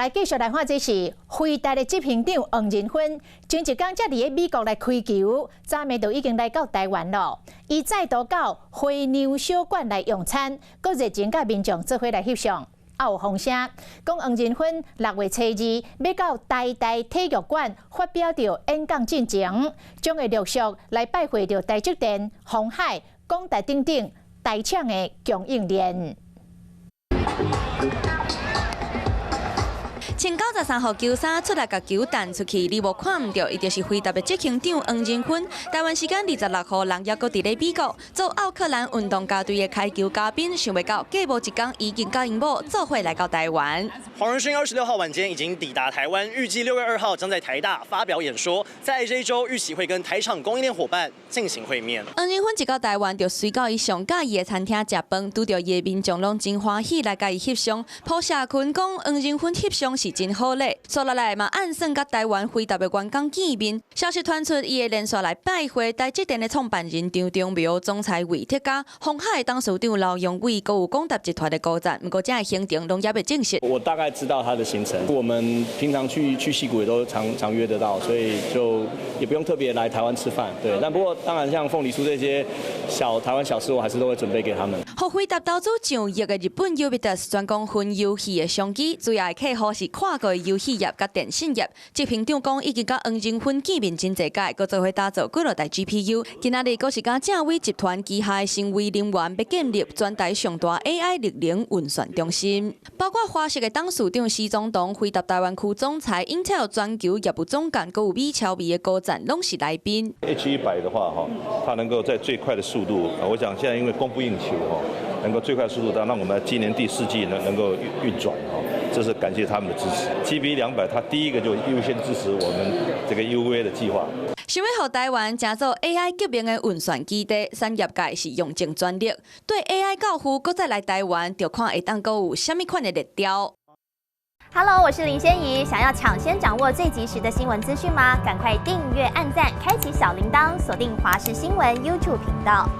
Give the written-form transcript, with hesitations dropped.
来继续来看，这是飞达的执行长黄仁勋，前一天才伫咧美国来开球，昨暝就已经来到台湾了。伊再度到花鸟小馆来用餐，佮热情甲民众做伙来翕相。也有风声讲黄仁勋6月初2要到台大体育馆发表着演讲进程，将会陆续来拜会着台积电、鸿海、广达等等大厂的供应链。穿93号球衫出来，甲球弹出去，你无看唔到，伊就是飞达的执行长黄仁勋。台湾时间26号6月，搁伫咧美国做奥克兰运动家队的开球嘉宾，想袂到过无一天，已经甲因某做伙来到台湾。黄仁勋26号晚间已经抵达台湾，预计6月2号将在台大发表演说，在这一周预期会跟台厂供应链伙伴进行会面。黄仁勋一到台湾，就随到伊上喜意的餐厅食饭，拄到伊的民众拢真欢喜来甲伊翕相。朴社群讲，黄仁勋翕相是真好咧，所落来嘛暗算甲台湾飞达的员工见面。消息传出，伊会连续来拜会台积电的创办人张忠谋、总裁魏铁家、鸿海董事长刘永伟，佮有广达集团的高层。不过这行程拢也未证实。我大概知道他的行程，我们平常去矽谷也都常约得到，所以就也不用特别来台湾吃饭。对，但不过当然像凤梨酥这些台湾小吃，我还是都会准备给他们。互飞达投资上亿的日本 Ubisoft 专攻分游戏的商机，主要的客户是跨国游戏业甲电信业。执行长讲，已经甲黄仁勋见面真侪届，佮做伙打造几落台 GPU。今仔日佫是甲正威集团旗下成为人员，要建立全台上大 AI 力能运算中心，包括华硕的董事长施宗栋、飞达台湾区总裁、Intel 全球业务总监，佮有米超微的高层，拢是来宾。H100的话，它能够在最快的速度，我想现在因为供不应求，能够最快速度到让我们今年第4季能够运转，这是感谢他们的支持。GB200它第一个就优先支持我们这个 UVA 的计划。想要互台湾成做 AI 革命的运算基地，产业界是用尽全力。对 AI 教父，搁再来台湾，就看会当搁有虾米款的热调。Hello， 我是林仙怡。想要抢先掌握最及时的新闻资讯吗？赶快订阅、按赞、开启小铃铛，锁定华视新闻 YouTube 频道。